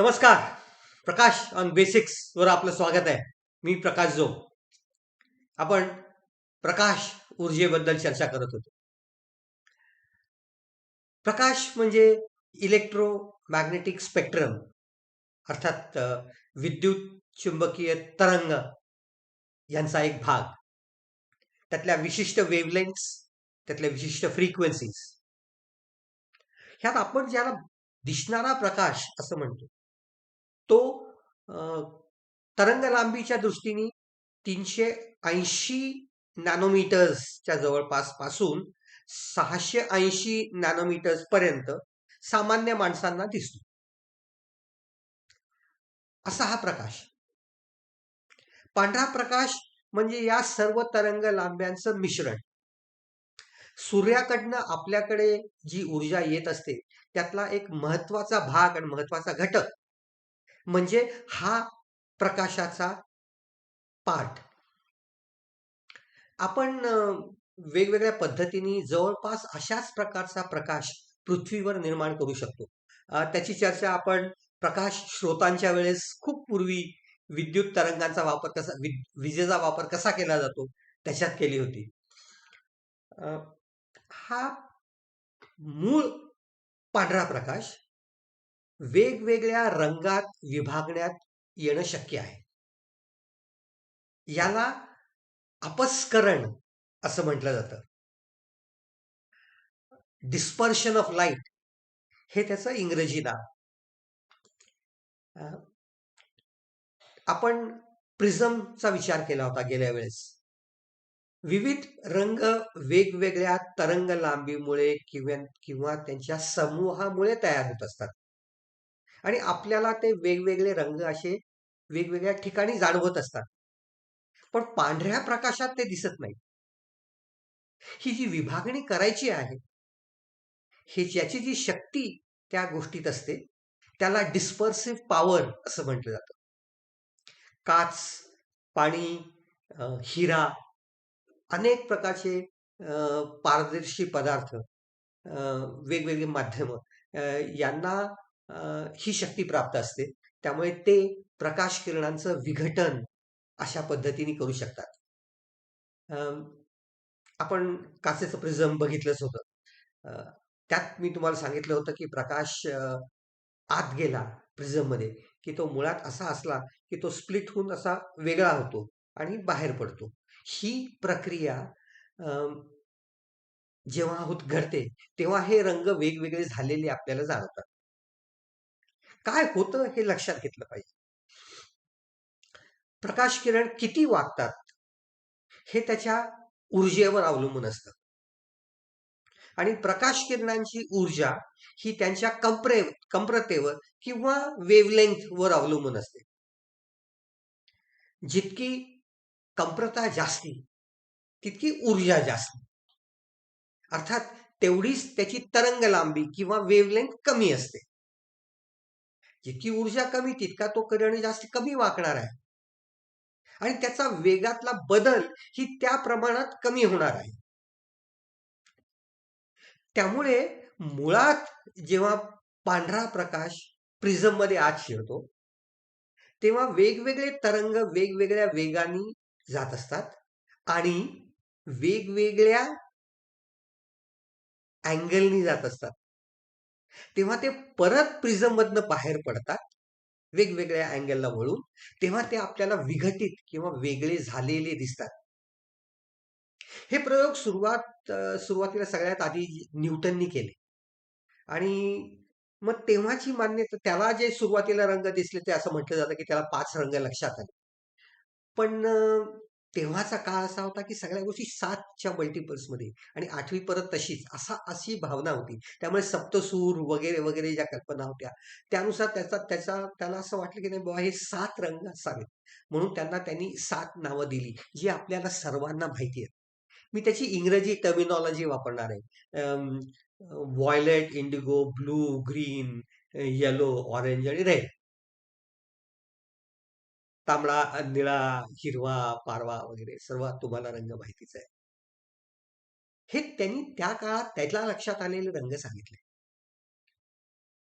नमस्कार. प्रकाश on basics वर आपलं स्वागत आहे. मी प्रकाश जो. आपण प्रकाश ऊर्जेबद्दल चर्चा करत होतो. प्रकाश म्हणजे इलेक्ट्रोमॅग्नेटिक स्पेक्ट्रम अर्थात विद्युत चुंबकीय तरंग यांचा एक भाग. त्यातल्या विशिष्ट वेव्हलेंग्थ्स, त्यातल्या विशिष्ट फ्रिक्वेन्सीज. ह्यात आपण ज्याला दिसणारा प्रकाश असं म्हणतो तो तरंग लांबीच्या दृष्टीने 380 नॅनोमीटर्सच्या जवळपास पासून 680 नॅनोमीटर्स पर्यंत सामान्य माणसांना दिसतो. असा हा प्रकाश. पांढरा प्रकाश म्हणजे या सर्व तरंग लांब्यांचं मिश्रण. सूर्याकडनं आपल्याकडे जी ऊर्जा येत असते त्यातला एक महत्वाचा भाग आणि महत्वाचा घटक म्हणजे हा प्रकाशाचा पार्ट. आपण वेगवेगळ्या पद्धतीने जवळपास अशाच प्रकारचा प्रकाश पृथ्वीवर निर्माण करू शकतो. त्याची चर्चा आपण प्रकाश स्रोतांच्या वेळेस खूप पूर्वी विद्युत तरंगांचा वापर कसा, विजेचा वापर कसा केला जातो त्याच्यात केली होती. हा मूळ पांढरा प्रकाश वेगवेगळ्या रंगात विभागण्यात येणं शक्य आहे. याला अपस्करण असं म्हटलं जातं. डिस्पर्शन ऑफ लाईट हे त्याचं इंग्रजी नाव. आपण प्रिझमचा विचार केला होता गेल्या वेळेस. विविध रंग वेगवेगळ्या तरंग लांबीमुळे किंवा त्यांच्या समूहामुळे तयार होत असतात आणि आपल्याला ते वेगवेगळे रंग असे वेगवेगळ्या ठिकाणी जाणवत असतात. पण पांढऱ्या प्रकाशात ते दिसत नाही. ही जी विभागणी करायची आहे ही ज्याची जी शक्ती त्या गोष्टीत असते त्याला डिस्पर्सिव्ह पॉवर असं म्हटलं जातं. काच, पाणी, हिरा, अनेक प्रकारचे पारदर्शी पदार्थ, वेगवेगळे माध्यम यांना ही शक्ती प्राप्त असते. त्यामुळे ते प्रकाश किरणांचं विघटन अशा पद्धतीने करू शकतात. आपण काचेचं प्रिझम बघितलंच होतं. त्यात मी तुम्हाला सांगितलं होतं की प्रकाश आत गेला प्रिझम मध्ये की तो मुळात असा असला की तो स्प्लिट होऊन असा वेगळा होतो आणि बाहेर पडतो. ही प्रक्रिया जेव्हा घडते तेव्हा हे रंग वेगवेगळे झालेले आपल्याला जाणवतात. काय होतं हे लक्षात घेतलं पाहिजे. प्रकाश किरण किती वागतात हे त्याच्या ऊर्जेवर अवलंबून असतं आणि प्रकाश किरणांची ऊर्जा ही त्यांच्या कमप्रतेवर किंवा वेव्हलेंग्थ वर अवलंबून असते. जितकी कमप्रता जास्ती तितकी ऊर्जा जास्त, अर्थात तेवढीच त्याची तरंग लांबी किंवा वेव्हलेंग्थ कमी असते. जितकी ऊर्जा कमी तितका तो किरण जास्त कमी वाकणार आहे आणि त्याचा वेगातला बदल ही त्या प्रमाणात कमी होणार आहे. त्यामुळे मुळात जेव्हा पांढरा प्रकाश प्रिझम मध्ये आत शिरतो तेव्हा वेगवेगळे तरंग वेगवेगळ्या वेगाने जात असतात आणि वेगवेगळ्या अँगलनी जात असतात. तेव्हा ते परत प्रिझम मधनं बाहेर पडतात वेगवेगळ्या अँगलला वळून. तेव्हा ते आपल्याला विघटित किंवा वेगळे झालेले दिसतात. हे प्रयोग सुरुवातीला सगळ्यात आधी न्यूटननी केले आणि मग तेव्हाची मान्यता, त्याला जे सुरुवातीला रंग दिसले ते असं म्हटलं जातं की त्याला 5 रंग लक्षात आले. पण तेव्हाचा काळ असा होता की सगळ्या गोष्टी 7च्या मल्टिपल्समध्ये आणि 8वी परत तशीच अशी भावना होती. त्यामुळे सप्तसूर वगैरे वगैरे ज्या कल्पना होत्या त्यानुसार त्याला असं वाटलं की नाही बाबा हे 7 रंग असावेत, म्हणून त्यांनी 7 नावं दिली जी आपल्याला सर्वांना माहिती आहेत. मी त्याची इंग्रजी टर्मिनॉलॉजी वापरणार आहे. Violet, Indigo, blue, green, yellow, orange आणि रेड. तांबडा, निळा, हिरवा, पारवा वगैरे सर्व तुम्हाला रंग माहितीच आहे. हे त्यांनी त्या काळात त्याला लक्षात आलेले रंग सांगितले.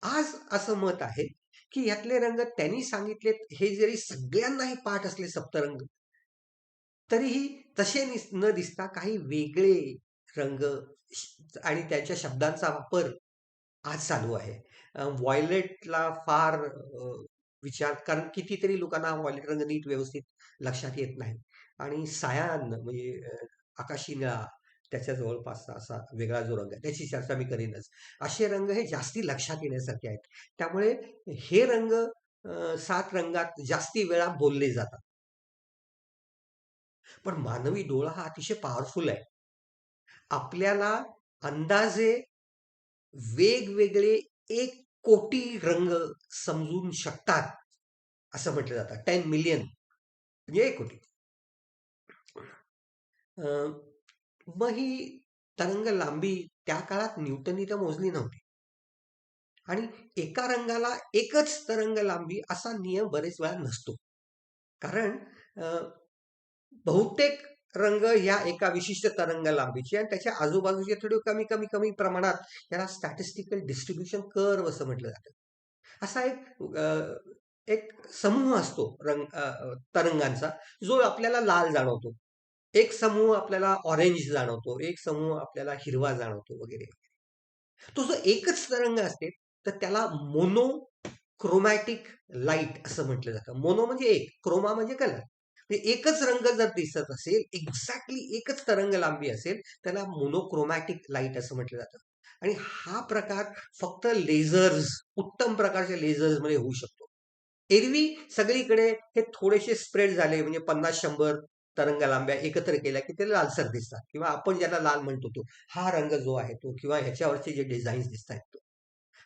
आज असं मत आहे की यातले रंग त्यांनी सांगितलेत हे जरी सगळ्यांनाही पाठ असले सप्तरंग, तरीही तसे न दिसता काही वेगळे रंग आणि त्यांच्या शब्दांचा वापर आज चालू आहे. व्हायोलेटला फार विचार, कारण कितीतरी लोकांना हा व्हायोलेट रंग नीट व्यवस्थित लक्षात येत नाही. आणि सायान म्हणजे आकाशी निळा, त्याच्या जवळपासचा असा वेगळा जो रंग आहे, त्याची चर्चा मी करीनच. असे रंग हे जास्ती लक्षात येण्यासारखे आहेत. त्यामुळे हे रंग 7 रंगात जास्ती वेळा बोलले जातात. पण मानवी डोळा हा अतिशय पॉवरफुल आहे. आपल्याला अंदाजे वेगवेगळे 1 कोटी रंग समजून शकतात, असं म्हटलं जातं. 10 मिलियन म्हणजे 1 कोटी. मग ही तरंग लांबी त्या काळात न्यूटननी तर मोजली नव्हती. आणि एका रंगाला एकच तरंग लांबी असा नियम बरेच वेळा नसतो. कारण बहुतेक रंग ह्या एका विशिष्ट तरंग लांबीचे आणि त्याच्या आजूबाजूचे थोडे कमी कमी कमी प्रमाणात, याला स्टॅटिस्टिकल डिस्ट्रीब्युशन कर्व असं म्हटलं जातं. असा एक समूह असतो तरंगांचा, जो आपल्याला लाल जाणवतो. एक समूह आपल्याला ऑरेंज जाणवतो, एक समूह आपल्याला हिरवा जाणवतो वगैरे. तो जो एकच तरंग असते, तर त्याला मोनो क्रोमॅटिक लाईट असं म्हटलं जातं. मोनो म्हणजे एक, क्रोमा म्हणजे कलर. एकच रंग जर दिसत असेल, एक्झॅक्टली एकच तरंग लांबी असेल, त्याला मोनोक्रोमॅटिक लाईट असं म्हटलं जातं. आणि हा प्रकार फक्त लेझर्स, उत्तम प्रकारच्या लेझर्स मध्ये होऊ शकतो. एरवी सगळीकडे हे थोडेसे स्प्रेड झाले, म्हणजे 50-100 तरंग लांब्या एकत्र केल्या की ते लालसर दिसतात, किंवा आपण ज्याला लाल म्हणतो तो हा रंग जो आहे तो, किंवा ह्याच्यावरचे जे डिझाईन्स दिसत आहेत तो.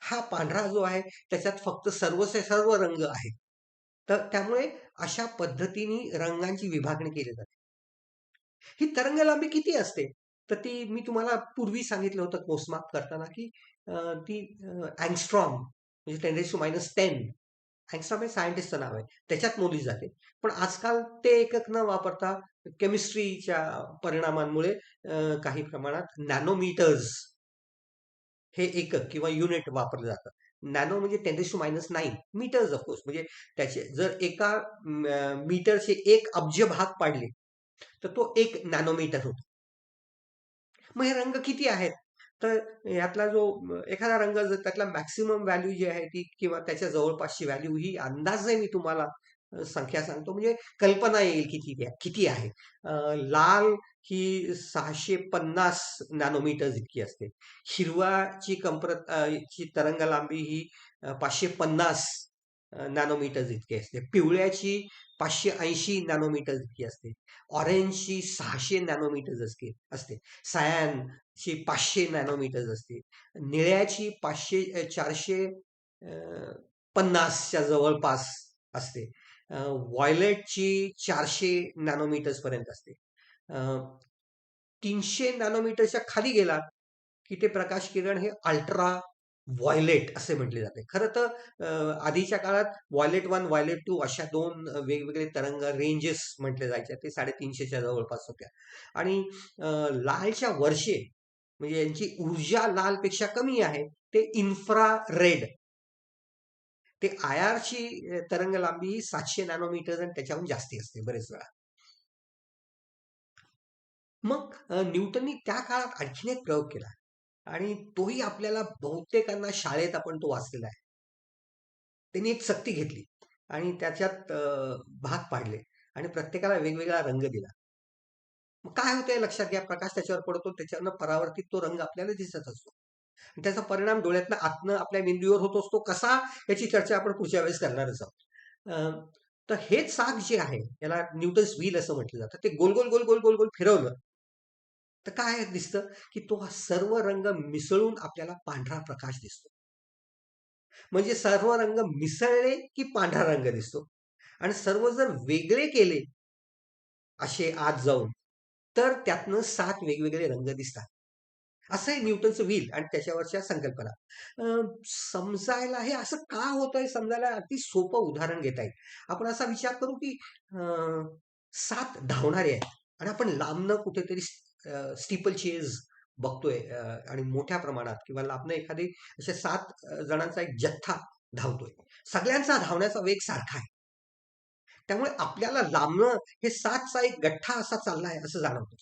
हा पांढरा जो आहे त्याच्यात फक्त सर्व रंग आहेत. तर त्यामुळे अशा पद्धतीने रंगांची विभागणी केली जाते. ही तरंग लांबी किती असते? तर ती मी तुम्हाला पूर्वी सांगितलं होतं मोजमाप करताना, की ती अँगस्ट्रॉम म्हणजे 10⁻⁻10 अँगस्ट्रॉम हे सायंटिस्टचं नाव आहे, त्याच्यात मोजली जाते. पण आजकाल ते एकक न वापरता केमिस्ट्रीच्या परिणामांमुळे काही प्रमाणात नॅनोमीटर्स हे एकक किंवा युनिट वापरलं जातं. नॅनो म्हणजे 10⁻⁹ मीटर्स ऑफकोर्स, म्हणजे त्याचे जर एका मीटरचे 1 अब्ज भाग पाडले, तर तो 1 नॅनोमीटर होतो. मग हे रंग किती आहेत? तर यातला जो एखादा रंग जर त्यातला मॅक्सिमम व्हॅल्यू जी आहे ती, किंवा त्याच्या जवळपासची व्हॅल्यू, ही अंदाजे मी तुम्हाला संख्या सांगतो, म्हणजे कल्पना येईल किती आहे. लाल ही 650 नॅनोमीटर इतकी असते. हिरवाची ची तरंग लांबी ही 550 नॅनोमीटर इतकी असते. पिवळ्याची 580 नॅनोमीटर इतकी असते. ऑरेंजची 600 नॅनोमीटर असते. सायनची 500 नॅनोमीटर असते. निळ्याची 450च्या जवळपास असते. व्हायोलेटची 400 नॅनोमीटर्स पर्यंत असते. 300 नॅनोमीटरच्या खाली गेला की ते प्रकाश किरण हे अल्ट्रा व्हायोलेट असे म्हटले जाते. खरं तर आधीच्या काळात व्हायोलेट 1, व्हायोलेट 2 अशा 2 वेगवेगळे तरंग रेंजेस म्हटले जायचे. ते 350च्या जवळपास होत्या. आणि लालच्या वर्षे, म्हणजे यांची ऊर्जा लालपेक्षा कमी आहे, ते इन्फ्रा रेड. ते आयआरची तरंग लांबी 700 नॅनोमीटर आणि त्याच्याहून जास्ती असते बरेच वेळा. मग न्यूटननी त्या काळात आणखीन एक प्रयोग केला, आणि तोही आपल्याला बहुतेकांना शाळेत आपण तो वाचलेला आहे. त्यांनी एक चकती घेतली आणि त्याच्यात भाग पाडले आणि प्रत्येकाला वेगवेगळा रंग दिला. मग काय होतंय लक्षात घ्या, प्रकाश त्याच्यावर पडतो, त्याच्यावरनं परावर्तित तो रंग आपल्याला दिसत असतो. त्याचा परिणाम डोळ्यातनं आतनं आपल्या मेंदूवर होत असतो कसा, याची चर्चा आपण पुढच्या वेळेस करणारच आहोत. तर हे चाक जे आहे, याला न्यूटन्स व्हील असं म्हटलं जातं. ते गोल गोल गोल गोल गोल गोल फिरवलं तर काय दिसतं, की तो सर्व रंग मिसळून आपल्याला पांढरा प्रकाश दिसतो. म्हणजे सर्व रंग मिसळले की पांढरा रंग दिसतो. आणि सर्व जर वेगळे केले असे आत जाऊन, तर त्यातनं 7 वेगवेगळे रंग दिसतात. असं आहे न्यूटनचं व्हील आणि त्याच्यावरच्या संकल्पना. समजायला हे असं का होतंय, समजायला अगदी सोपं उदाहरण घेता येईल. आपण असा विचार करू की 7 धावणारे आहेत आणि आपण लांबनं कुठेतरी स्टीपल चेज बघतोय, आणि मोठ्या प्रमाणात किंवा लांबनं एखादी अशा 7 जणांचा एक जथ्था धावतोय. सगळ्यांचा धावण्याचा वेग सारखा आहे. त्यामुळे आपल्याला लांबणं हे साथचा एक गठ्ठा असा चाललाय असं जाणवतं.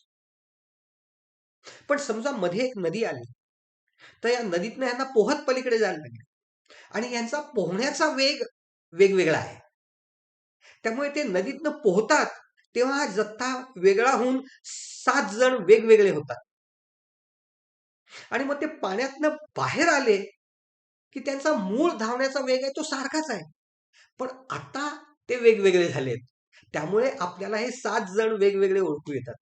पण समजा मध्ये एक नदी आली, तर या नदीतनं यांना पोहत पलीकडे जायला लागले आणि यांचा पोहण्याचा वेग वेगवेगळा आहे. त्यामुळे ते नदीतनं पोहतात तेव्हा हा जथ्था वेगळा होऊन 7 जण वेगवेगळे होतात. आणि मग ते पाण्यातनं बाहेर आले, की त्यांचा मूळ धावण्याचा वेग आहे तो सारखाच आहे. पण आता ते वेगवेगळे झालेत. त्यामुळे आपल्याला हे 7 जण वेगवेगळे ओळखू येतात.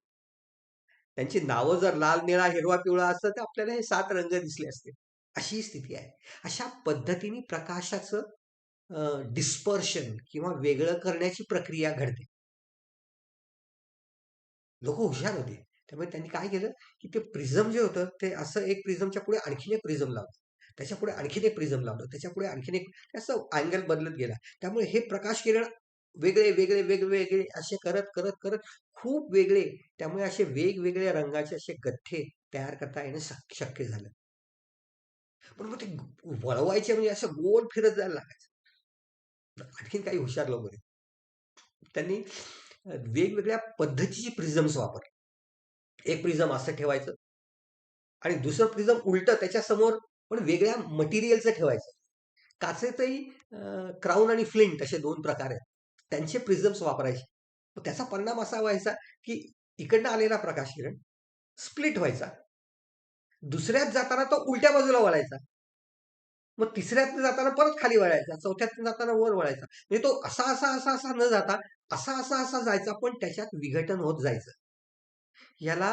त्यांची नावं जर लाल, निळा, हिरवा, पिवळा असतं तर आपल्याला हे 7 रंग दिसले असते. अशी स्थिती आहे. अशा पद्धतीने प्रकाशाचं डिस्पर्शन किंवा वेगळं करण्याची प्रक्रिया घडते. लोक हुशार होते. त्यामुळे त्यांनी काय केलं, की ते प्रिझम जे होतं ते असं एक प्रिझमच्या पुढे आणखीन एक प्रिझम लावलं. त्याच्यापुढे आणखीन एक प्रिझम लावलं. त्याच्यापुढे आणखीन एक असं अँगल बदलत गेला. त्यामुळे हे प्रकाश किरण वेगळे, वेगळे, वेगवेगळे असे करत, करत, करत खूप वेगळे त्यामुळे असे वेगवेगळ्या रंगाचे असे गठ्ठे तयार करता येणं शक्य झालं. पण मग ते वळवायचे म्हणजे असं गोल फिरत जायला लागायचं. आणखीन काही हुशार लोक होते. त्यांनी वेगवेगळ्या पद्धतीची प्रिझम्स वापरले. एक प्रिझम असं ठेवायचं आणि दुसरं प्रिझम उलटं त्याच्यासमोर पण वेगळ्या मटेरियलचं ठेवायचं. काचेतही क्राऊन आणि फ्लिंट असे 2 प्रकार आहेत. त्यांचे प्रिझम्स वापरायचे. त्याचा परिणाम असा व्हायचा, की इकडनं आलेला प्रकाश किरण स्प्लिट व्हायचा. दुसऱ्यात जाताना तो उलट्या बाजूला वळायचा. मग तिसऱ्यात जाताना परत खाली वळायचा. चौथ्यात जाताना वर वळायचा. म्हणजे तो असा, असा, असा, असा न जाता असा, असा, असा जायचा पण त्याच्यात विघटन होत जायचं. याला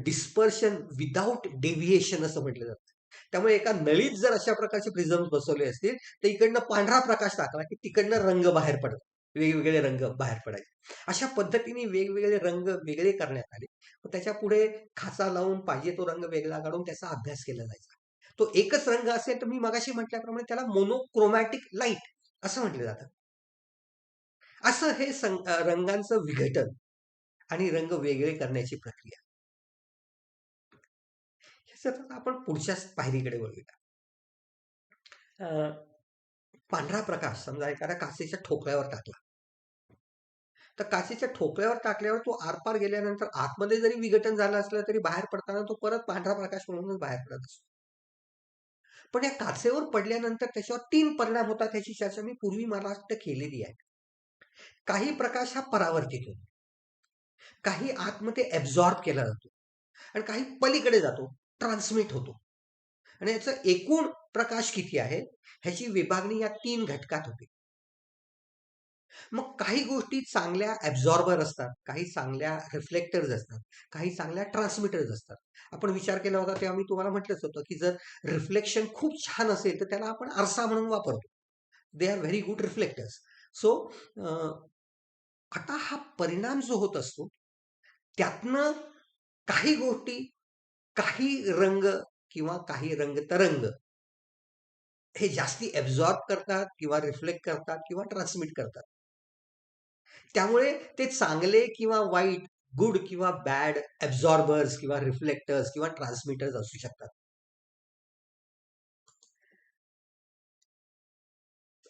डिस्पर्शन विदाऊट डेव्हिएशन असं म्हटलं जातं. त्यामुळे एका नळीत जर अशा प्रकारचे प्रिझम्स बसवले असतील तर इकडनं पांढरा प्रकाश टाकला की तिकडनं रंग बाहेर पडत, वेगवेगळे रंग बाहेर पडायचे. अशा पद्धतीने वेगवेगळे रंग वेगळे करण्यात आले. त्याच्या पुढे खाचा लावून पाहिजे तो रंग वेगळा काढून त्याचा अभ्यास केला जायचा. तो एकच रंग असेल तर मी मगाशी म्हटल्याप्रमाणे त्याला मोनोक्रोमॅटिक लाईट असं म्हटलं जातं. असं हे रंगांचं विघटन आणि रंग वेगळे करण्याची प्रक्रिया. सतत आपण पुढच्याच पायरीकडे वळूया. पांढरा प्रकाश समजा एखाद्या काचेच्या ठोकळ्यावर टाकला, तर काचेच्या ठोकळ्यावर टाकल्यावर तो आरपार गेल्यानंतर आतमध्ये जरी विघटन झालं असलं तरी बाहेर पडताना तो परत पांढरा प्रकाश म्हणूनच बाहेर पडत असतो. पण या काचेवर पडल्यानंतर त्याच्यावर 3 परिणाम होतात ह्याची चर्चा मी पूर्वी मला वाटतं केलेली आहे. काही प्रकाश हा परावर्तित होतो, काही आतमध्ये ऍब्झॉर्ब केला जातो आणि काही पलीकडे जातो, ट्रान्समिट होतो. आणि याचं एकूण प्रकाश किती आहे ह्याची विभागणी या 3 घटकात होते. मग काही गोष्टी चांगल्या ऍब्झॉर्बर असतात, काही चांगल्या रिफ्लेक्टर्स असतात, काही चांगल्या ट्रान्समिटर्स असतात. आपण विचार केला होता तेव्हा मी तुम्हाला म्हटलंच होतं की जर रिफ्लेक्शन खूप छान असेल तर त्याला आपण आरसा म्हणून वापरतो. They are very good reflectors. So आता हा परिणाम जो होत असतो त्यातनं काही गोष्टी, काही रंग किंवा काही रंग तरंग हे जास्ती ऍब्झॉर्ब करतात किंवा रिफ्लेक्ट करतात किंवा ट्रान्समिट करतात. त्यामुळे ते चांगले किंवा वाईट, गुड किंवा बॅड ऍब्झॉर्बर्स किंवा रिफ्लेक्टर्स किंवा ट्रान्समिटर्स असू शकतात.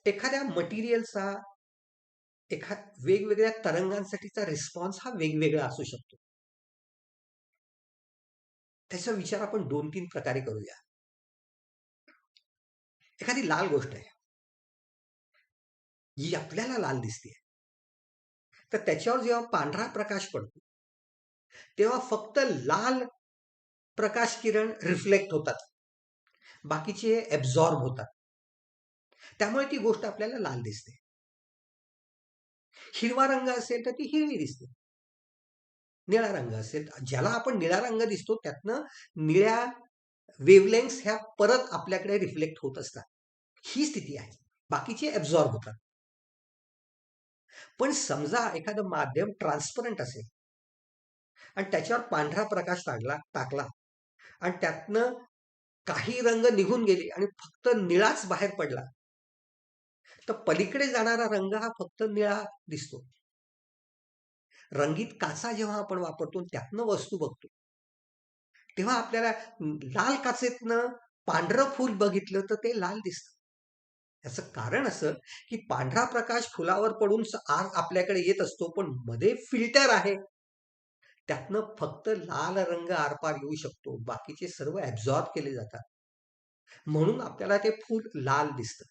एखाद्या मटेरियलचा वेगवेगळ्या तरंगांसाठीचा रिस्पॉन्स हा वेगवेगळा असू शकतो. त्याचा विचार आपण 2-3 प्रकारे करूया. एखादी लाल गोष्ट आहे, जी आपल्याला लाल दिसते, तर त्याच्यावर जेव्हा पांढरा प्रकाश पडतो तेव्हा फक्त लाल प्रकाश किरण रिफ्लेक्ट होतात, बाकीचे ऍब्झॉर्ब होतात. त्यामुळे ती गोष्ट आपल्याला लाल दिसते. हिरवा रंग असेल तर ती हिरवी दिसते. निळा रंग असेल, ज्याला आपण निळा रंग दिसतो त्यातनं निळ्या वेव्हलेंग्थ ह्या परत आपल्याकडे रिफ्लेक्ट होत असतात. ही स्थिती आहे. बाकीचे ऍब्झॉर्ब होतात. पण समजा एखादं माध्यम ट्रान्सपरंट असेल आणि त्याच्यावर पांढरा प्रकाश टाकला आणि त्यातनं काही रंग निघून गेले आणि फक्त निळाच बाहेर पडला, तर पलीकडे जाणारा रंग हा फक्त निळा दिसतो. रंगीत काचा जेव्हा आपण वापरतो त्यातनं वस्तू बघतो तेव्हा आपल्याला लाल काचेतनं पांढरं फूल बघितलं तर ते लाल दिसतं. याचं कारण असं की पांढरा प्रकाश फुलावर पडून आत आपल्याकडे येत असतो, पण मध्ये फिल्टर आहे. त्यातनं फक्त लाल रंग आरपार येऊ शकतो, बाकीचे सर्व ऍब्झॉर्ब केले जातात. म्हणून आपल्याला ते फूल लाल दिसतं.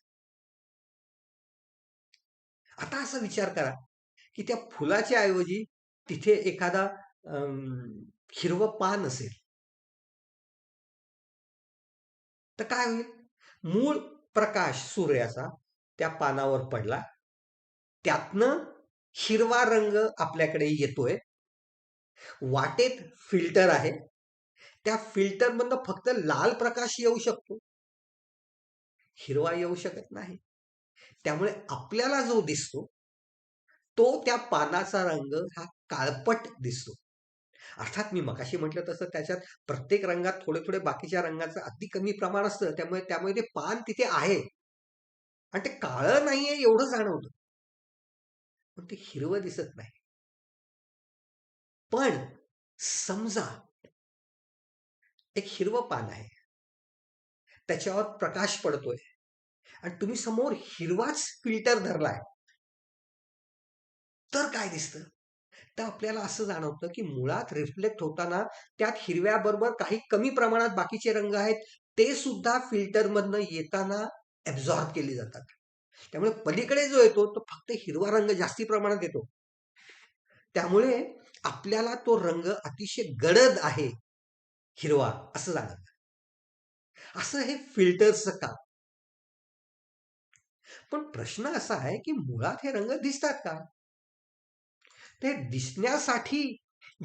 आता असा विचार करा की त्या फुलाच्या ऐवजी तिथे एखादा हिरवं पान असेल, तर काय होईल? मूळ प्रकाश सूर्याचा त्या पानावर पडला, त्यातनं हिरवा रंग आपल्याकडे येतोय. वाटेत फिल्टर आहे, त्या फिल्टर मधनं फक्त लाल प्रकाश येऊ शकतो, हिरवा येऊ शकत नाही. त्यामुळे आपल्याला जो दिसतो तो त्या पानाचा रंग हा काळपट दिसतो. अर्थात मी मगाशी म्हटलं तसं त्याच्यात प्रत्येक रंगात थोडे थोडे बाकीच्या रंगाचं अति कमी प्रमाण असतं, त्यामुळे त्यामुळे ते पान तिथे आहे आणि ते काळं नाहीये एवढं जाणवतं, पण ते हिरवं दिसत नाही. पण समजा एक हिरवं पान आहे, त्याच्यावर प्रकाश पडतोय आणि तुम्ही समोर हिरवाच फिल्टर धरलाय, तर काय दिसतं? तर आपल्याला असं जाणवतं की मुळात रिफ्लेक्ट होताना त्यात हिरव्याबरोबर काही कमी प्रमाणात बाकीचे रंग आहेत, ते सुद्धा फिल्टरमधनं येताना ऍब्झॉर्ब केले जातात. त्यामुळे पलीकडे जो येतो तो फक्त हिरवा रंग जास्ती प्रमाणात येतो. त्यामुळे आपल्याला तो रंग अतिशय गडद आहे, हिरवा असं जाणवतं. असं हे फिल्टर्सचं काम. पण प्रश्न असा आहे की मुळात हे रंग दिसतात का? ते दिसण्यासाठी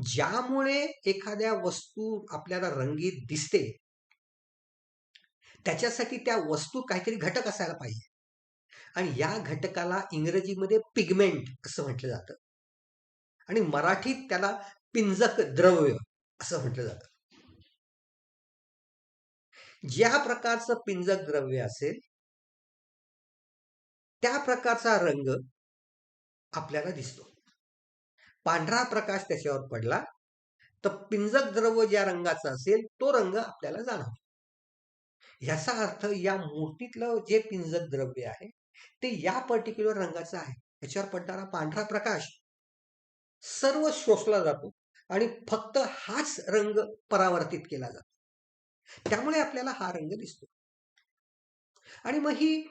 ज्यामुळे एखाद्या वस्तू आपल्याला रंगीत दिसते, त्याच्यासाठी त्या वस्तूत काहीतरी घटक असायला पाहिजे. आणि या घटकाला इंग्रजीमध्ये पिगमेंट असं म्हटलं जातं आणि मराठीत त्याला पिंजक द्रव्य असं म्हटलं जातं. ज्या प्रकारचं पिंजक द्रव्य असेल त्या प्रकारचा रंग आपल्याला दिसतो. पांढरा प्रकाश त्याच्यावर पडला तर पिंजक द्रव्य ज्या रंगाचा असेल तो रंग आपल्याला जाणवतो. याचा अर्थ या मूर्तीतलं जे पिंजक द्रव्य आहे ते या पर्टिक्युलर रंगाचं आहे. त्याच्यावर पडणारा पांढरा प्रकाश सर्व शोषला जातो आणि फक्त हाच रंग परावर्तित केला जातो. त्यामुळे आपल्याला हा रंग दिसतो. आणि मग ही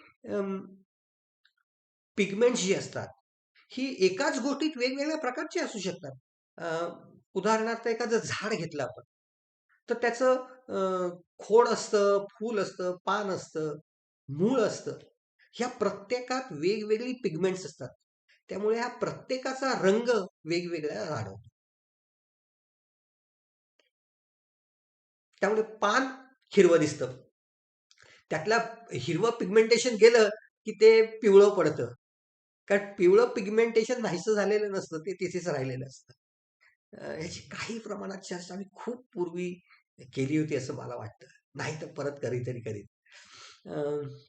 पिगमेंट्स जी असतात ही एकाच गोष्टीत वेगवेगळ्या प्रकारची असू शकतात. उदाहरणार्थ एखादं झाड घेतलं आपण, तर त्याचं खोड असतं, फूल असतं, पान असतं, मूळ असतं. ह्या प्रत्येकात वेगवेगळी पिगमेंट्स असतात. त्यामुळे ह्या प्रत्येकाचा रंग वेगवेगळा जाणवतो. त्यामुळे पान हिरवं दिसतं. त्यातलं हिरवं पिगमेंटेशन गेलं की ते पिवळं पडतं. कारण पिवळं पिगमेंटेशन नाहीसं झालेलं नसतं, ते तिथेच राहिलेलं असतं. याची काही प्रमाणात चर्चा मी खूप पूर्वी केली होती असं मला वाटतं. नाही तर परत कधीतरी करीन.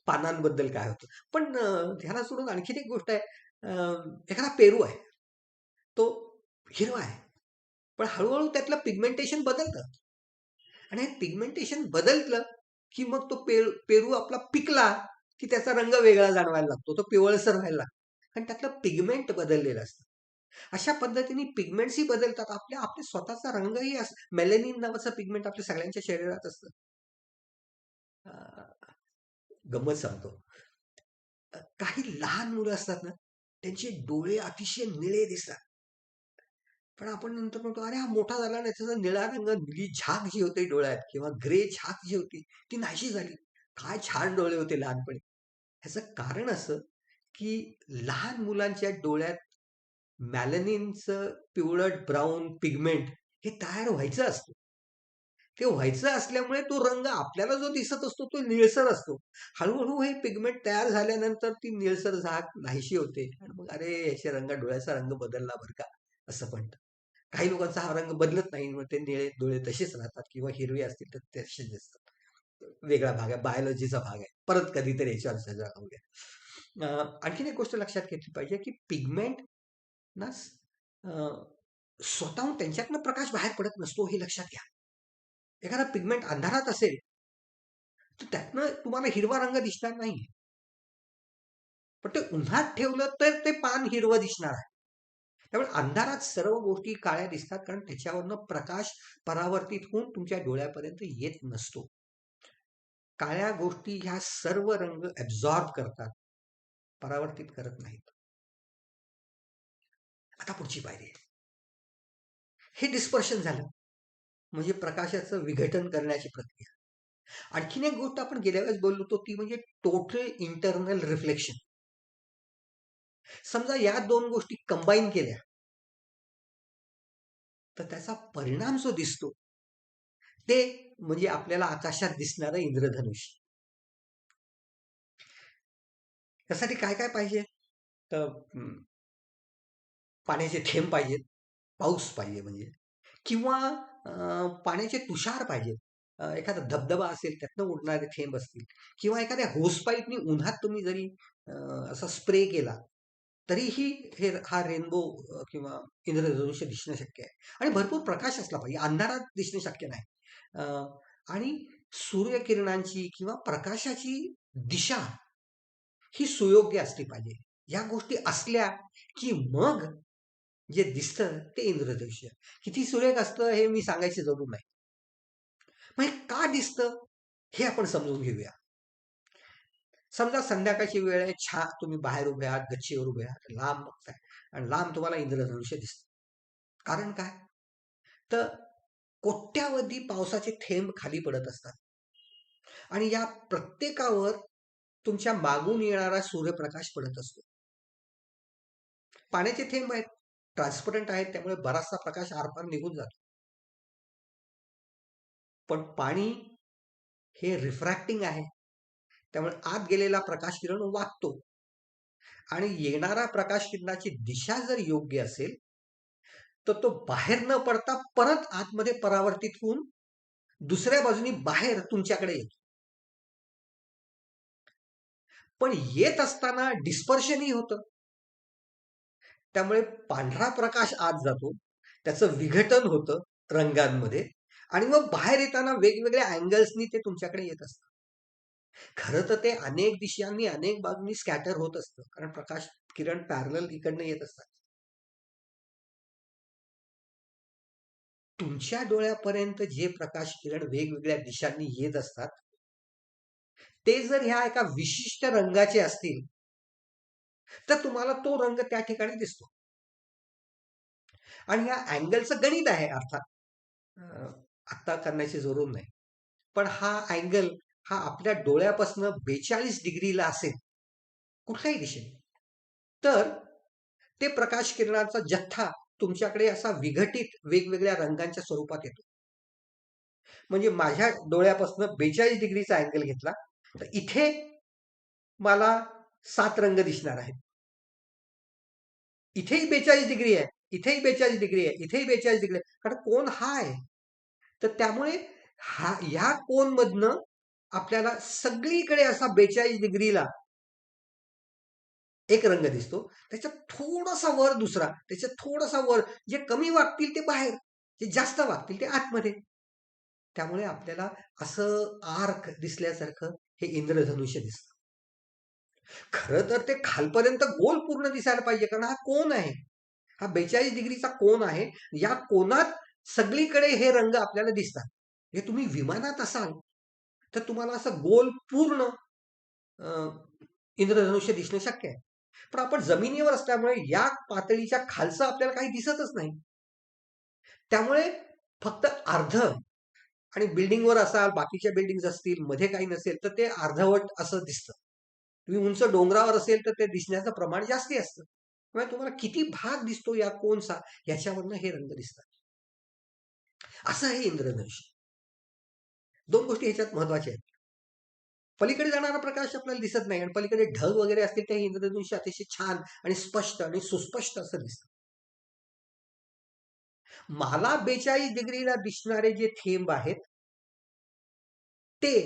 पानांबद्दल काय होतं. पण ह्याला सोडून आणखीन एक गोष्ट आहे. एखादा पेरू आहे, तो हिरवा आहे, पण हळूहळू त्यातलं पिगमेंटेशन बदलतं आणि हे पिगमेंटेशन बदललं की मग तो पेरू आपला पिकला की त्याचा रंग वेगळा जाणवायला लागतो, तो पिवळसर व्हायला लागतो. कारण त्यातलं पिगमेंट बदललेलं असतं. अशा पद्धतीने पिगमेंट्सही बदलतात. आपल्या स्वतःचा रंगही मेलॅनिन नावाचं पिगमेंट आपल्या सगळ्यांच्या शरीरात असतं. गंमत सांगतो. काही लहान मुलं असतात ना, त्यांचे डोळे अतिशय निळे दिसतात. पण आपण नंतर म्हणतो, अरे हा मोठा झाला ना, त्याचा निळा रंग, निळी झाक जी होती डोळ्यात किंवा ग्रे झाक जी होती ती नाहीशी झाली. काय छान डोळे होते लहानपणी. ह्याचं कारण असं की लहान मुलांच्या डोळ्यात मॅलॅनिनचं पिवळट ब्राऊन पिगमेंट हे तयार व्हायचं असतं. ते व्हायचं असल्यामुळे तो रंग आपल्याला जो दिसत असतो तो निळसर असतो. हळूहळू हे पिगमेंट तयार झाल्यानंतर ती निळसर झाक नाहीशी होते आणि मग अरे याचे डोळ्याचा रंग बदलला बरं का, असं म्हणतात. काही लोकांचा हा रंग बदलत नाही, मग ते निळे डोळे तसेच राहतात किंवा हिरवे असतील तर ते तसेच दिसतात. वेगळा भाग आहे, बायोलॉजीचा भाग आहे. परत कधीतरी याच्यावर चर्चा करूया. आणखीन एक गोष्ट लक्षात घेतली पाहिजे की पिगमेंट ना स्वतःहून त्यांच्यातनं प्रकाश बाहेर पडत नसतो, हे लक्षात घ्या. एखादा पिगमेंट अंधारात असेल तर त्यातनं तुम्हाला हिरवा रंग दिसणार नाही. पण ते उन्हात ठेवलं तर ते पान हिरवं दिसणार आहे. त्यामुळे अंधारात सर्व गोष्टी काळ्या दिसतात, कारण त्याच्यावरनं प्रकाश परावर्तित होऊन तुमच्या डोळ्यापर्यंत येत नसतो. काळ्या गोष्टी ह्या सर्व रंग ऍब्झॉर्ब करतात, परावर्तित करत नाहीत. आता पुढची पायरी आहे. हे डिस्पर्शन झालं, म्हणजे प्रकाशाचं विघटन करण्याची प्रक्रिया. आणखीन एक गोष्ट आपण गेल्या वेळेस बोललो होतो, ती म्हणजे टोटल इंटरनल रिफ्लेक्शन. समजा या दोन गोष्टी कंबाईन केल्या तर त्याचा परिणाम जो दिसतो ते म्हणजे आपल्याला आकाशात दिसणारं इंद्रधनुष्य. त्यासाठी काय काय पाहिजे? तर पाण्याचे थेंब पाहिजेत, पाऊस पाहिजे म्हणजे, किंवा पाण्याचे तुषार पाहिजेत. एखादा धबधबा असेल त्यातनं उडणारे थेंब असतील, किंवा एखाद्या होसपाईपनी उन्हात तुम्ही जरी असा स्प्रे केला तरीही हा रेनबो किंवा इंद्रधनुष्य दिसणं शक्य आहे. आणि भरपूर प्रकाश असला पाहिजे, अंधारात दिसणं शक्य नाही. आणि सूर्यकिरणांची किंवा प्रकाशाची दिशा ही सुयोग्य असली पाहिजे. या गोष्टी असल्या की मग जे दिसतं ते इंद्रधनुष्य. किती सुरेख असतं हे मी सांगायची जरूर नाही. मग का दिसतं हे आपण समजून घेऊया. समजा संध्याकाळची वेळ आहे, छान तुम्ही बाहेर उभे आहात, गच्चीवर उभे आहात, लांब बघताय आणि लांब तुम्हाला इंद्रधनुष्य दिसतं. कारण काय? तर कोट्यावधी पावसाचे थेंब खाली पडत असतात आणि या प्रत्येकावर तुमच्या मागून येणारा सूर्यप्रकाश पडत असतो. पाण्याचे थेंब आहेत, ट्रान्सपरंट आहेत, त्यामुळे बराचसा प्रकाश आरपार निघून जातो. पण पाणी हे रिफ्रॅक्टिंग आहे, त्यामुळे आत गेलेला प्रकाश किरण वाकतो आणि येणारा प्रकाश किरणाची दिशा जर योग्य असेल तर तो बाहेर न पडता परत आतमध्ये परावर्तित होऊन दुसऱ्या बाजूनी बाहेर तुमच्याकडे येतो. पण येत असताना डिस्पर्शनही होतं, त्यामुळे पांढरा प्रकाश आत जातो, त्याचं विघटन होतं रंगांमध्ये आणि मग बाहेर येताना वेगवेगळ्या अँगल्सनी ते तुमच्याकडे येत असतं. खरं तर ते अनेक दिशांनी अनेक बाजूंनी स्कॅटर होत असतं, कारण प्रकाश किरण पॅरलल इकडनं येत असतात. तुमच्या डोळ्यापर्यंत जे प्रकाश किरण वेगवेगळ्या दिशांनी येत असतात ते जर ह्या एका विशिष्ट रंगाचे असतील तर तुम्हाला तो रंग त्या ठिकाणी दिसतो. आणि या अँगलचं गणित आहे अर्थात, आता करण्याची जरूर नाही. पण हा अँगल हा आपल्या डोळ्यापासून 42 डिग्रीला असेल कुठल्याही दिशेने, तर ते प्रकाश किरणाचा जथ्था तुमच्याकडे असा विघटित वेगवेगळ्या रंगांच्या स्वरूपात येतो. म्हणजे माझ्या डोळ्यापासून 42 डिग्रीचा अँगल घेतला तर इथे मला 7 रंग दिसणार आहेत. इथेही 42 डिग्री आहे, इथेही 42 डिग्री आहे, इथेही 42 डिग्री आहे, कारण कोन हा आहे. तर त्यामुळे ह्या कोन मधनं आपल्याला सगळीकडे असा 42 डिग्रीला एक रंग दिसतो, त्याच्यात थोडासा वर दुसरा, त्याच्यात थोडासा वर, जे कमी वागतील ते बाहेर, जे जास्त वागतील ते आतमध्ये. त्यामुळे आपल्याला असं आर्क दिसल्यासारखं हे इंद्रधनुष्य दिसतं. खरं तर ते खालपर्यंत गोल पूर्ण दिसायला पाहिजे, कारण हा कोन आहे, हा 42 डिग्रीचा कोन आहे. या कोनात सगळीकडे हे रंग आपल्याला दिसतात. हे तुम्ही विमानात असाल तर तुम्हाला असं गोल पूर्ण इंद्रधनुष्य दिसणं शक्य आहे. पण आपण जमिनीवर असल्यामुळे या पातळीच्या खालचं आपल्याला काही दिसतच नाही. त्यामुळे फक्त अर्ध, आणि बिल्डिंगवर असाल, बाकीच्या बिल्डिंग असतील, मध्ये काही नसेल तर ते अर्धवट असं दिसतं. तुम्ही उंच डोंगरावर असेल तर ते दिसण्याचं प्रमाण जास्ती असतं. त्यामुळे तुम्हाला किती भाग दिसतो या कोनचा याच्यावरनं हे रंग दिसतात. असं हे इंद्रधनुष्य. दोन गोष्टी ह्याच्यात महत्वाच्या आहेत. पलीकडे जाणारा प्रकाश आपल्याला दिसत नाही आणि पलीकडे ढग वगैरे असतील ते इंद्रधनुष्य अतिशय छान आणि स्पष्ट आणि सुस्पष्ट असं दिसतं. मला 42 डिग्रीला दिसणारे जे थेंब आहेत ते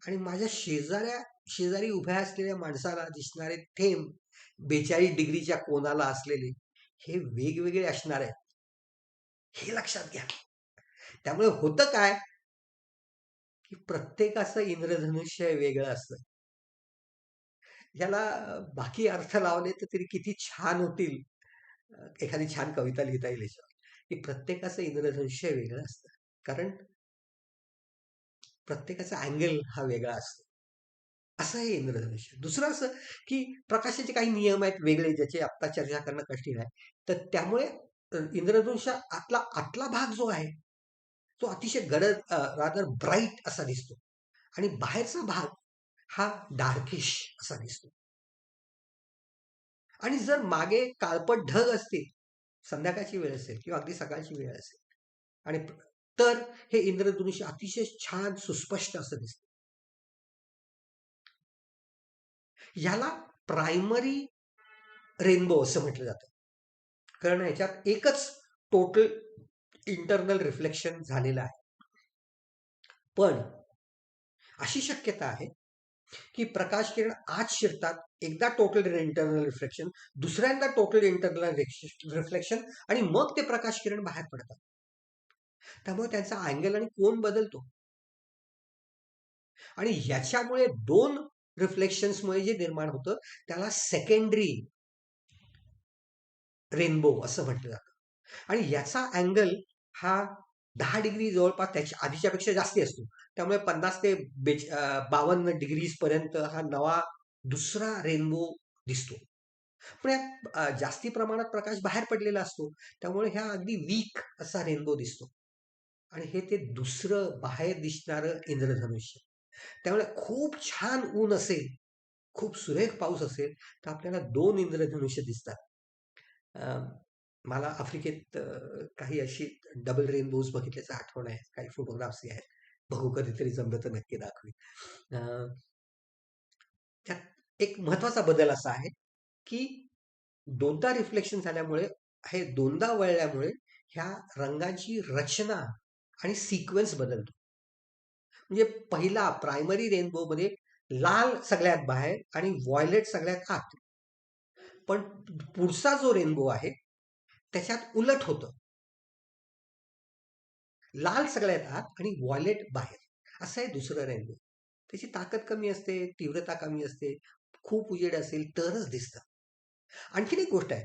आणि माझ्या शेजारी उभ्या असलेल्या माणसाला दिसणारे थेंब 42 डिग्रीच्या कोनाला असलेले हे वेगवेगळे असणार आहेत, हे लक्षात घ्या. त्यामुळे होतं काय की प्रत्येकाचं इंद्रधनुष्य वेगळं असतं. याला बाकी अर्थ लावले तर तरी किती छान होतील. एखादी छान कविता लिहिता येईल याच्यावर, की प्रत्येकाचं इंद्रधनुष्य वेगळं असतं. कारण प्रत्येकाचा अँगल हा वेगळा असतो. असं हे इंद्रधनुष्य. दुसरं असं, की प्रकाशाचे काही नियम आहेत वेगळे, ज्याची आत्ता चर्चा करणं कठीण आहे. तर त्यामुळे इंद्रधनुष्य आतला आतला भाग जो आहे, तो अतिशय गडद रादर ब्राईट असा दिसतो आणि बाहेरचा भाग हा डार्किश असा दिसतो. आणि जर मागे काळपट ढग असतील, संध्याकाळची वेळ असेल किंवा अगदी सकाळची वेळ असेल आणि तर हे इंद्रधनुष्य अतिशय छान सुस्पष्ट असं दिसतं. ह्याला प्रायमरी रेनबो असं म्हटलं जातं. कारण ह्याच्यात एकच टोटल इंटरनल रिफ्लेक्शन झालेलं आहे. पण अशी शक्यता आहे, की प्रकाश किरण आत शिरतात, एकदा टोटल इंटरनल रिफ्लेक्शन, दुसऱ्यांदा टोटल इंटरनल रिफ्लेक्शन आणि मग ते प्रकाश किरण बाहेर पडतात. त्यामुळे त्यांचा अँगल आणि कोन बदलतो. आणि ह्याच्यामुळे दोन रिफ्लेक्शन्समुळे जे निर्माण होतं त्याला सेकंडरी रेनबो असं म्हटलं जातं. आणि याचा अँगल हा 10 डिग्री जवळपास त्याच्या आधीच्या पेक्षा जास्ती असतो. त्यामुळे 50 ते 52 डिग्रीज पर्यंत हा नवा दुसरा रेनबो दिसतो. पण यात जास्ती प्रमाणात प्रकाश बाहेर पडलेला असतो. त्यामुळे ह्या अगदी वीक असा रेनबो दिसतो. आणि हे ते दुसरं बाहेर दिसणारं इंद्रधनुष्य. त्यामुळे खूप छान ऊन असेल, खूप सुरेख पाऊस असेल, तर आपल्याला 2 इंद्रधनुष्य दिसतात. मला आफ्रिकेत काही अशी डबल रेनबोज बघितल्याचं आठवण आहे. काही फोटोग्राफ्स आहेत. बघू कधीतरी जमलं तर नक्की दाखवीन. अ, त्यात एक महत्वाचा बदल असा आहे, की दोनदा रिफ्लेक्शन झाल्यामुळे, हे दोनदा वळल्यामुळे ह्या रंगाची रचना आणि सिक्वेन्स बदलतो. म्हणजे पहिला प्रायमरी रेनबो मध्ये लाल सगळ्यात बाहेर आणि व्हायलेट सगळ्यात आत. पण पुढचा जो रेनबो आहे त्याच्यात उलट होतं. लाल सगळ्यात आत आणि व्हायलेट बाहेर. असं आहे दुसरं रेनबो. त्याची ताकद कमी असते, तीव्रता कमी असते, खूप उजेड असेल तरच दिसतं. आणखीन एक गोष्ट आहे,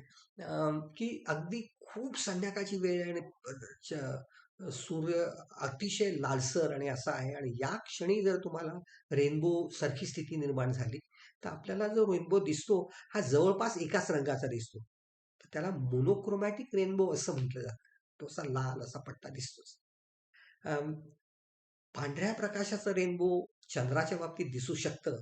की अगदी खूप संध्याकाळची वेळ आहे आणि सूर्य अतिशय लालसर आणि असा आहे आणि या क्षणी जर तुम्हाला रेनबो सारखी स्थिती निर्माण झाली, तर आपल्याला जो रेनबो दिसतो हा जवळपास एकाच रंगाचा दिसतो. तर त्याला मोनोक्रोमॅटिक रेनबो असं म्हटलं जातं. तो असा लाल असा पट्टा दिसतोच. अम, पांढऱ्या प्रकाशाचं रेनबो चंद्राच्या बाबतीत दिसू शकतं,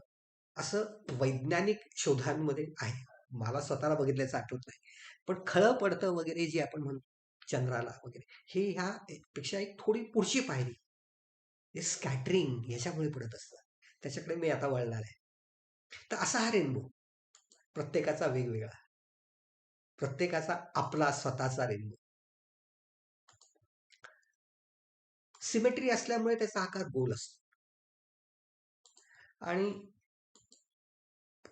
असं वैज्ञानिक शोधांमध्ये आहे. मला स्वतःला बघितल्याचं आठवत नाही. पण खळं पडतं वगैरे जे आपण म्हणतो चंद्राला वगैरे, हे ह्या पेक्षा एक थोडी पुढची पायरी. हे स्कॅटरिंग याच्यामुळे पडत असतं. त्याच्याकडे मी आता वळणार आहे. तर असा हा रेनबो, प्रत्येकाचा वेगवेगळा, प्रत्येकाचा आपला स्वतःचा रेनबो. सिमेट्री असल्यामुळे त्याचा आकार गोल असतो. आणि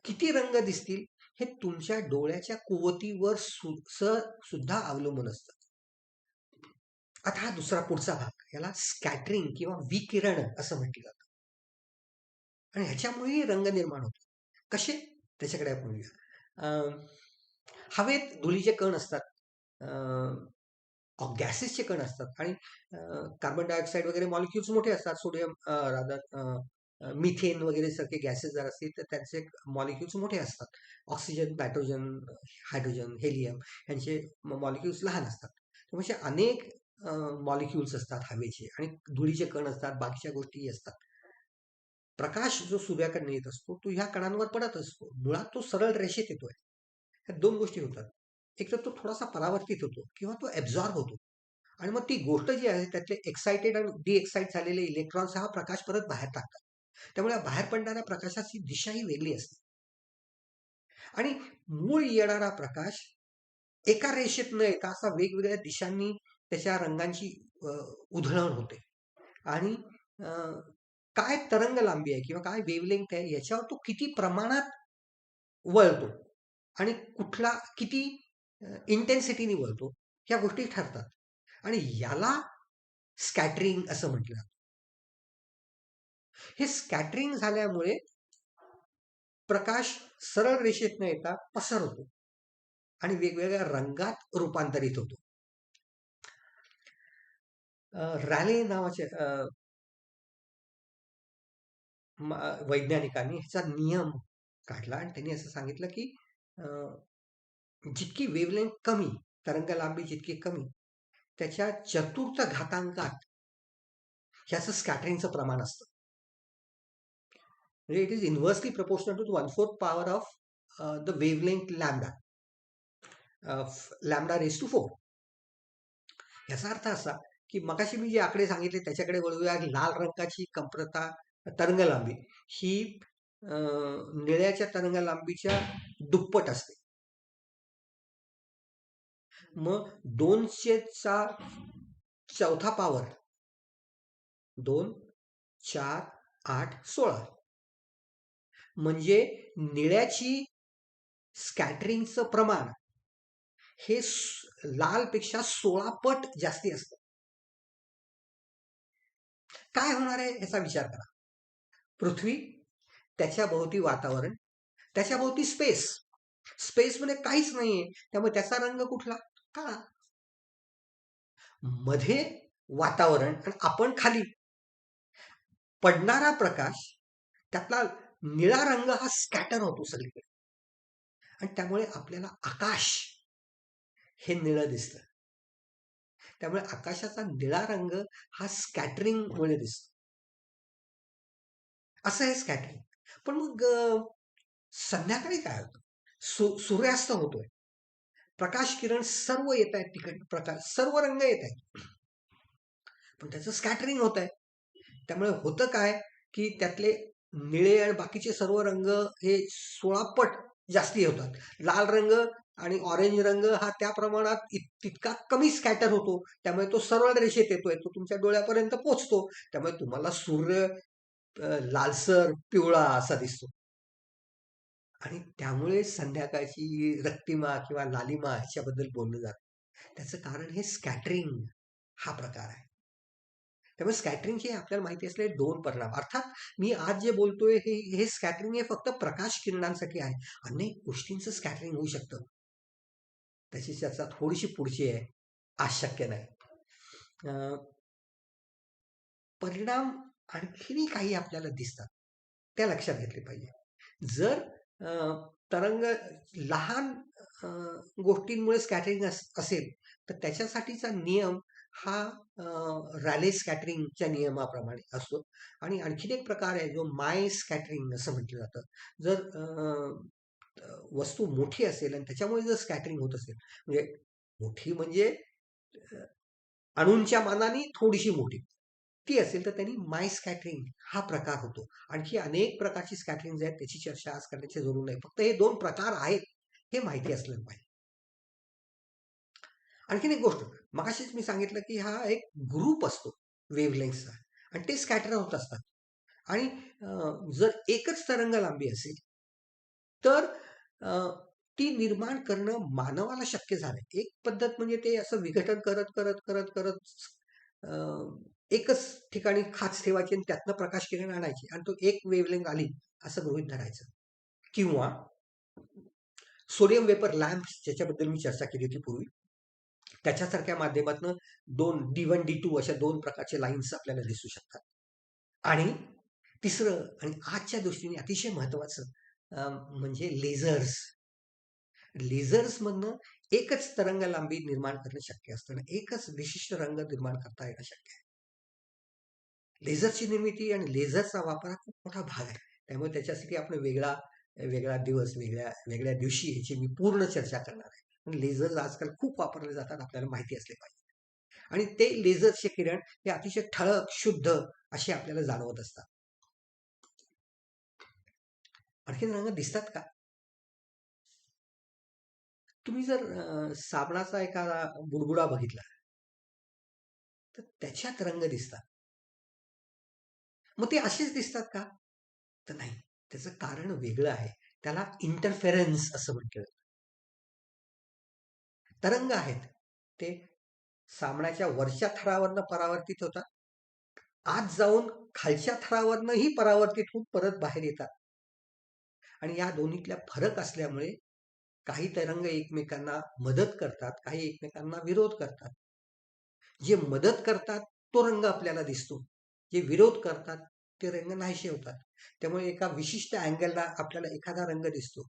किती रंग दिसतील हे तुमच्या डोळ्याच्या कुवतीवर सुद्धा अवलंबून असतं. आता हा दुसरा पुढचा भाग, याला स्कॅटरिंग किंवा विकिरण असं म्हटलं जातं. आणि ह्याच्यामुळेही रंग निर्माण होतो. कसे? त्याच्याकडे आपण बघूया. हवेत धुळीचे कण असतात, गॅसेसचे कण असतात आणि कार्बन डायऑक्साईड वगैरे मॉलिक्युल्स मोठे असतात. सोडियम मिथेन वगैरे सारखे गॅसेस जर असतील तर त्यांचे मॉलिक्युल्स मोठे असतात. ऑक्सिजन, नायट्रोजन, हायड्रोजन, हेलियम यांचे मॉलिक्युल्स लहान असतात. म्हणजे अनेक मॉलिक्युल्स असतात हवेचे आणि धुळीचे कण असतात, बाकीच्या गोष्टी असतात. प्रकाश जो सूर्याकडे येत असतो तो ह्या कणांवर पडत असतो. मुळात तो सरळ रेषेत येतोय. ह्या दोन गोष्टी होतात. एक तर तो थोडासा परावर्तित होतो किंवा तो ऍब्झॉर्ब होतो. आणि मग ती गोष्ट जी आहे त्यातले एक्साइटेड आणि डिएक्साइट झालेले इलेक्ट्रॉन्स हा प्रकाश परत बाहेर टाकतात. त्यामुळे बाहेर पडणाऱ्या प्रकाशाची दिशा ही वेगळी असते. आणि मूळ येणारा प्रकाश एका रेषेत न येता असा वेगवेगळ्या दिशांनी त्याच्या रंगांची उधळण होते. आणि काय तरंग लांबी आहे किंवा काय वेव्हलेंथ आहे याच्यावर तो किती प्रमाणात वळतो आणि कुठला किती इंटेन्सिटीने वळतो, ह्या गोष्टी ठरतात. आणि याला स्कॅटरिंग असं म्हटलं. हे स्कॅटरिंग झाल्यामुळे प्रकाश सरळ रेषेत न येता पसरतो आणि वेगवेगळ्या रंगात रूपांतरित होतो. रॅले नावाचे वैज्ञानिकांनी ह्याचा नियम काढला आणि त्यांनी असं सांगितलं की जितकी वेव्हलेंथ कमी, तरंग लांबी जितकी कमी, त्याच्या चतुर्थ घातांकात ह्याचं स्कॅटरिंगचं प्रमाण असतं. म्हणजे it is inversely proportional to 1/4 power of the wavelength lambda raise to 4. याचा अर्थ असा की मगाशी मी जे आकडे सांगितले त्याच्याकडे वळूया. लाल रंगाची कमतरता तरंग लांबी ही निळ्याच्या तरंग लांबीच्या दुप्पट असते. मग 2/4 पॉवर 2, 4, 8, 16 म्हणजे निळ्याची स्कॅटरिंगचं प्रमाण हे लालपेक्षा 16 पट जास्ती असतं. काय होणार आहे याचा विचार करा. पृथ्वी, त्याच्या भोवती वातावरण, त्याच्या भोवती स्पेस मध्ये काहीच नाहीये, त्यामुळे त्याचा रंग कुठला? काळा. मध्ये वातावरण आणि आपण खाली. पडणारा प्रकाश त्यातला निळा रंग हा स्कॅटर होतो सगळीकडे आणि त्यामुळे आपल्याला आकाश हे निळं दिसतं. त्यामुळे आकाशाचा निळा रंग हा स्कॅटरिंग मुळे दिसतो. असं आहे स्कॅटरिंग. पण मग संध्याकाळी काय होतं? सूर्यास्त होतोय, प्रकाश किरण सर्व येत आहेत, तिकडे प्रकाश सर्व रंग येत आहेत, पण त्याचं स्कॅटरिंग होत आहे. त्यामुळे होतं काय की त्यातले निळे आणि बाकीचे सर्व रंग हे 16 पट जास्ती होतात. लाल रंग आणि ऑरेंज रंग हा त्या प्रमाणात तितका कमी स्कॅटर होतो. त्यामुळे तो सरळ रेषेत येतोय, तो तुमच्या डोळ्यापर्यंत पोहोचतो. त्यामुळे तुम्हाला सूर्य लालसर पिवळा असा दिसतो. आणि त्यामुळे संध्याकाळची रक्तिमा किंवा लालिमा ह्याच्याबद्दल बोललं जातं. त्याचं कारण हे स्कॅटरिंग हा प्रकार आहे. त्यामुळे स्कॅटरिंगचे आपल्याला माहिती असलेले 2 परिणाम. अर्थात मी आज जे बोलतोय हे स्कॅटरिंग हे फक्त प्रकाश किरणांसाठी आहे. अनेक गोष्टींचं स्कॅटरिंग होऊ शकतं. त्याची चर्चा थोडीशी पुढची आहे, आज शक्य नाही. परिणाम आणखीनही काही आपल्याला दिसतात, त्या लक्षात घेतले पाहिजे. जर तरंग लहान गोष्टींमुळे स्कॅटरिंग असेल तर त्याच्यासाठीचा नियम हा रॅले स्कॅटरिंगच्या नियमाप्रमाणे असतो. आणि आणखीन एक प्रकार आहे जो माय स्कॅटरिंग असं म्हटलं जातं. जर वस्तू मोठी असेल आणि त्याच्यामुळे जर स्कॅटरिंग होत असेल, म्हणजे मोठी म्हणजे अणूंच्या मानाने थोडीशी मोठी ती असेल, तर त्यांनी माय स्कॅटरिंग हा प्रकार होतो. आणखी अनेक प्रकारची स्कॅटरिंग आहेत, त्याची चर्चा आज करण्याची जरूर नाही. फक्त हे 2 प्रकार आहेत हे माहिती असलं पाहिजे. आणखीन एक गोष्ट, मगाशीच मी सांगितलं की हा एक ग्रुप असतो वेव्हलेंग्थचा आणि ते स्कॅटर होत असतात. आणि जर एकच तरंग लांबी असेल तर ती निर्माण करणं मानवाला शक्य झालंय. एक पद्धत म्हणजे ते असं विघटन करत करत करत करत एकच ठिकाणी खाच ठेवायची आणि त्यातनं प्रकाश किरण आणायची आणि तो एक वेव्हलेंथ आली असं गृहीत धरायचं. किंवा सोडियम वेपर लॅम्प ज्याच्याबद्दल मी चर्चा केली होती पूर्वी, त्याच्यासारख्या माध्यमातून 2 D1 D2 अशा 2 प्रकारचे लाईन्स आपल्याला दिसू शकतात. आणि तिसरं आणि आजच्या दृष्टीने अतिशय महत्वाचं म्हणजे लेझर्स. लेझर्समधनं एकच तरंग लांबी निर्माण करणं शक्य असतं आणि एकच विशिष्ट रंग निर्माण करता येणं शक्य आहे. लेझरची निर्मिती आणि लेझरचा वापर हा खूप मोठा भाग आहे. त्यामुळे त्याच्यासाठी आपण वेगळा दिवस, वेगळ्या दिवशी याची मी पूर्ण चर्चा करणार आहे. पण लेझर्स आजकाल खूप वापरले जातात, आपल्याला माहिती असले पाहिजे. आणि ते लेझरचे किरण हे अतिशय ठळक, शुद्ध असे आपल्याला जाणवत असतात. आणखीन रंग दिसतात का? तुम्ही जर साबणाचा एखादा बुडबुडा बघितला तर त्याच्यात रंग दिसतात. मग ते असेच दिसतात का? तर नाही, त्याचं कारण वेगळं आहे. त्याला इंटरफेरन्स असं म्हटलं. तरंग आहेत ते साबणाच्या वरच्या थरावरनं परावर्तित होतात, आत जाऊन खालच्या थरावरनंही परावर्तित होऊन परत बाहेर येतात. आणि या दोन्हीतल्या फरक असल्यामुळे काही रंग एकमेकांना मदत करतात, काही एकमेकांना विरोध करतात. जे मदत करतात तो रंग आपल्याला दिसतो, जे विरोध करतात ते रंग नाहीसे होतात. त्यामुळे एका विशिष्ट अँगलला आपल्याला एखादा रंग दिसतो,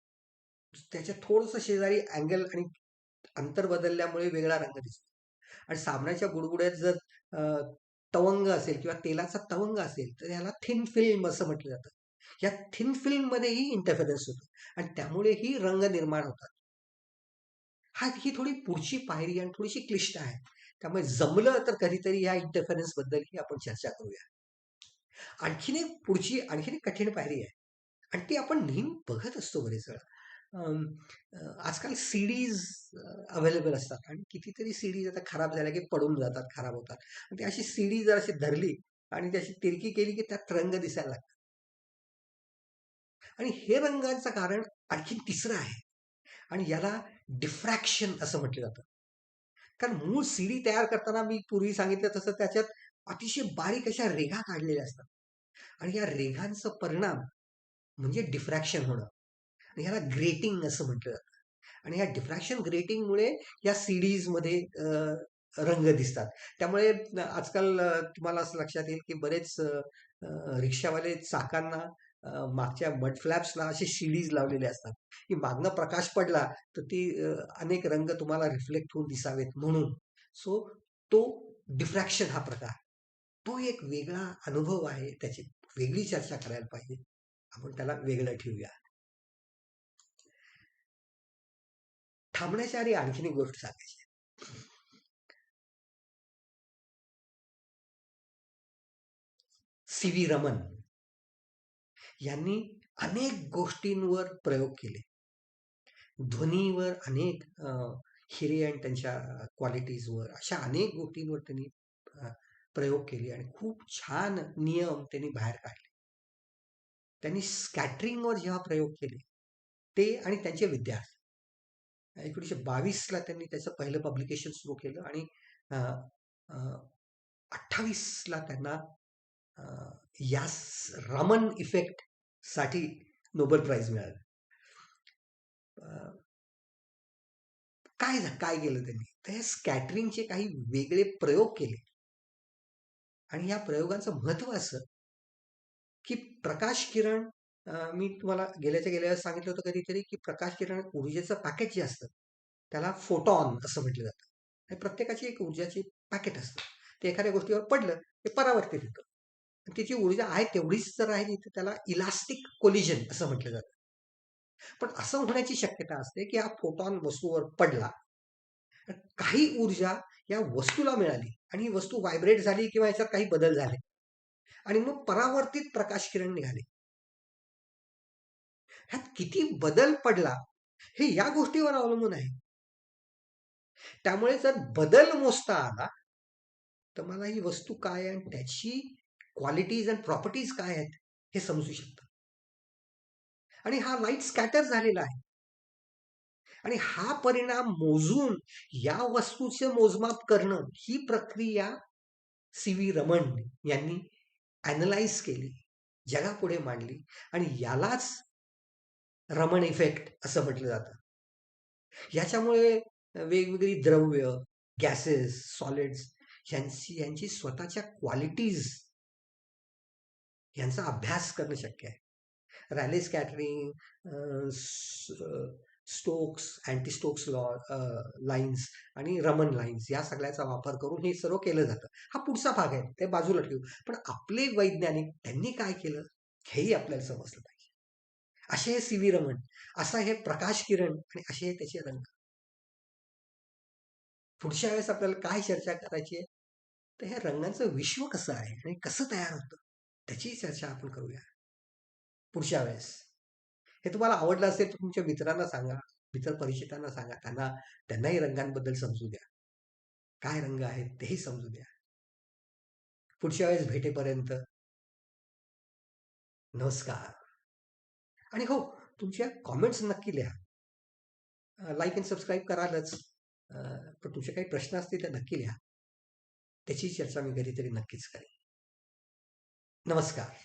त्याच्या थोडस शेजारी अँगल आणि अंतर बदलल्यामुळे वेगळा रंग दिसतो. आणि साबणाच्या बुडबुड्यात जर तवंग असेल किंवा तेलाचा तवंग असेल तर याला थिन फिल्म असं म्हटलं जातं. या थिन फिल्म मध्येही इंटरफेरन्स होतो आणि त्यामुळेही रंग निर्माण होतात. ही थोडी पुढची पायरी आणि थोडीशी क्लिष्ट आहे. त्यामुळे जमलं तर कधीतरी या इंटरफरन्स बद्दलही आपण चर्चा करूया. आणखीन एक कठीण पायरी आहे आणि ती आपण नेहमी बघत असतो बरेच वेळा. आजकाल सीडीज अवेलेबल असतात आणि कितीतरी सीडीज आता खराब झाल्या की पडून जातात, खराब होतात. आणि ती अशी सीडी जर अशी धरली आणि त्याची तिरकी केली की त्यात रंग दिसायला लागतात. आणि हे रंगांचं कारण आणखीन तिसरं आहे आणि याला डिफ्रॅक्शन असं म्हटलं जातं. कारण मूळ सीडी तयार करताना मी पूर्वी सांगितलं तसं त्याच्यात अतिशय बारीक अशा रेघा काढलेल्या असतात आणि या रेघांचा परिणाम म्हणजे डिफ्रॅक्शन होणं आणि ह्याला ग्रेटिंग असं म्हटलं जातं. आणि या डिफ्रॅक्शन ग्रेटिंगमुळे या सीडीज मध्ये रंग दिसतात. त्यामुळे आजकाल तुम्हाला असं लक्षात येईल की बरेच रिक्षावाले चाकांना मागच्या मड फ्लॅप्सला असे शिडीज लावलेले असतात की मागनं प्रकाश पडला तर ती अनेक रंग तुम्हाला रिफ्लेक्ट होऊन दिसावेत म्हणून. सो तो डिफ्रॅक्शन हा प्रकार तो एक वेगळा अनुभव आहे, त्याची वेगळी चर्चा करायला पाहिजे. आपण त्याला वेगळं ठेवूया. थांबण्याच्या आधी आणखीन एक गोष्ट सांगायची. सी व्ही रमन यांनी अनेक गोष्टींवर प्रयोग केले. ध्वनीवर अनेक हिरे आणि त्यांच्या क्वालिटीजवर अशा अनेक गोष्टींवर त्यांनी प्रयोग केले आणि खूप छान नियम त्यांनी बाहेर काढले. त्यांनी स्कॅटरिंगवर जेव्हा प्रयोग केले ते आणि त्यांचे विद्यार्थी 1922ला त्यांनी त्याचं पहिलं पब्लिकेशन सुरू केलं आणि 28ला त्यांना या रमन इफेक्ट साठी नोबेल प्राइज मिळालं. काय केलं त्यांनी तर हे स्कॅटरिंगचे काही वेगळे प्रयोग केले आणि या प्रयोगांचं महत्व असं की प्रकाश किरण मी तुम्हाला गेल्या सांगितलं होतं कधीतरी की प्रकाश किरण ऊर्जेचं पॅकेट जे असतं त्याला फोटॉन असं म्हटलं जातं. आणि प्रत्येकाची एक ऊर्जाची पॅकेट असतं. ते एखाद्या गोष्टीवर पडलं ते परावर्तित होतं. तिची ऊर्जा आहे तेवढीच जर आहे तर त्याला इलास्टिक कोलिजन असं म्हटलं जातं. पण असं होण्याची शक्यता असते की हा फोटॉन वस्तूवर पडला, काही ऊर्जा या वस्तूला मिळाली आणि ही वस्तू व्हायब्रेट झाली किंवा याच्यात काही बदल झाले आणि मग परावर्तित प्रकाश किरण निघाले. ह्यात किती बदल पडला हे या गोष्टीवर अवलंबून आहे. त्यामुळे जर बदल मोजता आला तर मला ही वस्तू काय आणि त्याची क्वालिटीज आणि प्रॉपर्टीज काय आहेत हे समजू शकतं. आणि हा लाईट स्कॅटर झालेला आहे आणि हा परिणाम मोजून या वस्तूचे मोजमाप करणं ही प्रक्रिया सी व्ही रमन यांनी अॅनलाइज केली, जगापुढे मांडली आणि यालाच रमन इफेक्ट असं म्हटलं जातं. याच्यामुळे वेगवेगळी द्रव्य, गॅसेस, सॉलिड्स यांची स्वतःच्या क्वालिटीज यांचा अभ्यास करणं शक्य आहे. Rayleigh scattering, Stokes, anti Stokes law lines आणि रमन लाईन्स या सगळ्याचा वापर करून हे सर्व केलं जातं. हा पुढचा भाग आहे, ते बाजूला ठेवू. पण आपले वैज्ञानिक त्यांनी काय केलं हेही आपल्याला समजलं पाहिजे. असे हे सी व्ही रमन, असा हे प्रकाश किरण आणि असे हे त्याचे रंग. पुढच्या वेळेस आपल्याला काय चर्चा करायची आहे तर ह्या रंगांचं विश्व कसं आहे आणि कसं तयार होतं त्याची चर्चा आपण करूया पुढच्या वेळेस. हे तुम्हाला आवडलं असेल तर तुमच्या मित्रांना सांगा, मित्र परिचितांना सांगा, त्यांनाही रंगांबद्दल समजू द्या. काय रंग आहेत तेही समजू द्या. पुढच्या वेळेस भेटेपर्यंत नमस्कार. आणि हो, तुमच्या कॉमेंट्स नक्की लिहा. लाईक आणि सबस्क्राईब करालच, पण तुमचे काही प्रश्न असतील तर नक्की लिहा. त्याची चर्चा मी कधीतरी नक्कीच करेन. नमस्कार.